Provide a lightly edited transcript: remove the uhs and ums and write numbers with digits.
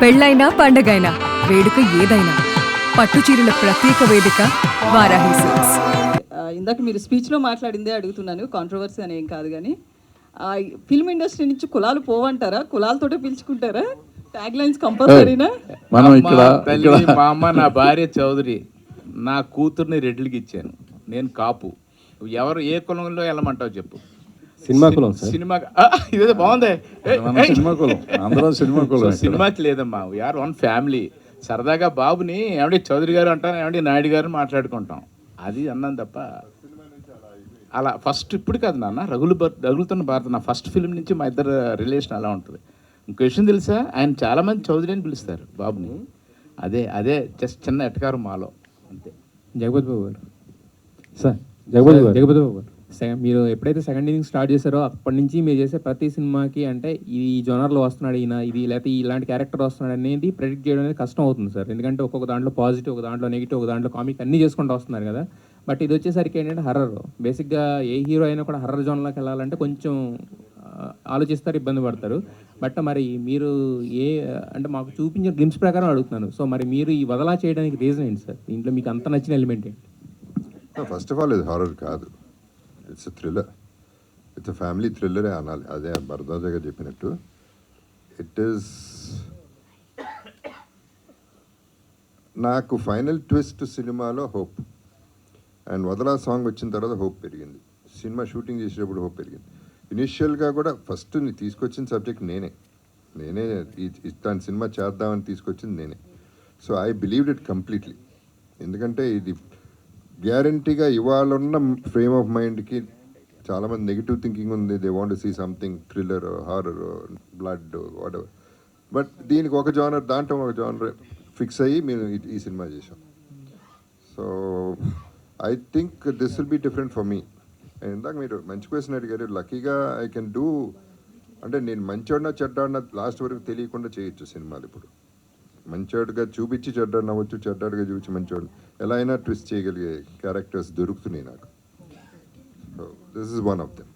పెళ్ళైనా పండగైనా వేడుక ఏదైనా పట్టు చీరల ప్రత్యేక వేదిక వారాహి సిల్క్స్. ఇందాక మీరు స్పీచ్లో మాట్లాడిందే అడుగుతున్నాను, కాంట్రవర్సీ అని ఏం కాదు. కానీ ఫిల్మ్ ఇండస్ట్రీ నుంచి కులాలు పోవంటారా? కులాలతోటే పిలుచుకుంటారా? Tag lines కంపల్సరీనా? మనం ఇక్కడ మా అమ్మ నా భార్య చౌదరి, నా కూతుర్ని రెడ్లకి ఇచ్చాను, నేను కాపు. ఎవరు ఏ కులంలో వెళ్ళమంటావు చెప్పు. సినిమా కులం సార్. సినిమా ఇదేదో బాగుంది. సినిమా కులం, అందరం సినిమా కులం. సినిమాకి లేదమ్మా, వీఆర్ వన్ ఫ్యామిలీ. సరదాగా బాబుని ఏమంటే చౌదరి గారు అంటాను, ఏమంటే నాయుడు గారు మాట్లాడుకుంటాం, అది అన్నాను తప్ప అలా ఫస్ట్ ఇప్పుడు కాదు నాన్న. రగులుతున్న భారత నా ఫస్ట్ ఫిల్మ్ నుంచి మా ఇద్దరు రిలేషన్ అలా ఉంటుంది. ఇంకో విషయం తెలుసా, ఆయన చాలామంది చౌదరి అని పిలుస్తారు బాబుని. అదే అదే జస్ట్ చిన్న ఎటకారం మాలో అంతే. జగపతి బాబు గారు సార్, జగపతి బాబు గారు, మీరు ఎప్పుడైతే సెకండ్ ఇన్నింగ్ స్టార్ట్ చేశారో అప్పటి నుంచి మీరు చేసే ప్రతి సినిమాకి అంటే ఈ జోనర్లో వస్తున్నాడు ఈయన, ఇది లేకపోతే ఇలాంటి క్యారెక్టర్ వస్తున్నాడు అనేది ప్రెడిక్ట్ చేయడం అనేది కష్టం అవుతుంది సార్. ఎందుకంటే ఒక్కొక్క దాంట్లో పాజిటివ్, ఒక దాంట్లో నెగిటివ్, ఒక దాంట్లో కామిక్ అన్నీ చేసుకుంటూ వస్తున్నారు కదా. బట్ ఇది వచ్చేసరికి ఏంటంటే హర్రర్. బేసిక్గా ఏ హీరో అయినా కూడా హర్రర్ జోన్లోకి వెళ్ళాలంటే కొంచెం ఆలోచిస్తారు, ఇబ్బంది పడతారు. బట్ మరి మీరు అంటే మాకు చూపించిన గ్లిమ్స్ ప్రకారం అడుగుతున్నాను. సో మరి మీరు ఈ వదలా చేయడానికి రీజన్ ఏంటి సార్? దీంట్లో మీకు అంత నచ్చిన ఎలిమెంట్ ఏంటి? ఫస్ట్ ఆఫ్ ఆల్ ఇది హారర్ కాదు, ఇట్స్ థ్రిల్లర్. ఇట్స్ ఫ్యామిలీ థ్రిల్లరే అనాలి. అదే భరద్వాజ గారు చెప్పినట్టు ఇట్ ఈస్. నాకు ఫైనల్ ట్విస్ట్ సినిమాలో హోప్, అండ్ వదలా సాంగ్ వచ్చిన తర్వాత హోప్ పెరిగింది. సినిమా షూటింగ్ చేసేటప్పుడు హోప్ పెరిగింది. ఇనిషియల్గా కూడా ఫస్ట్ తీసుకొచ్చిన సబ్జెక్ట్ నేనే ఇట్లాంటి సినిమా చేద్దామని తీసుకొచ్చింది నేనే. So I believed it completely. ఎందుకంటే ఇది గ్యారంటీగా ఇవాళ ఉన్న ఫ్రేమ్ ఆఫ్ మైండ్కి చాలామంది నెగిటివ్ థింకింగ్ ఉంది. They want to see something thriller, horror, blood, whatever. But దీనికి ఒక జానర్, దాంట్లో ఒక జానర్ ఫిక్స్ అయ్యి మేము ఈ సినిమా చేసాం. So I think this will be different for me. ఇందాక మీరు మంచి క్వశ్చన్ అడిగారు. లక్కీగా ఐ కెన్ డూ, అంటే నేను మంచోడినా చెడ్డాడినా లాస్ట్ వరకు తెలియకుండా చేయొచ్చు సినిమాలు. ఇప్పుడు మంచోడుగా చూపించి చెడ్డాడు అవ్వచ్చు, చెడ్డాడుగా చూపించి మంచోడు, ఎలా అయినా ట్విస్ట్ చేయగలిగే క్యారెక్టర్స్ దొరుకుతున్నాయి నాకు. So this is one of them.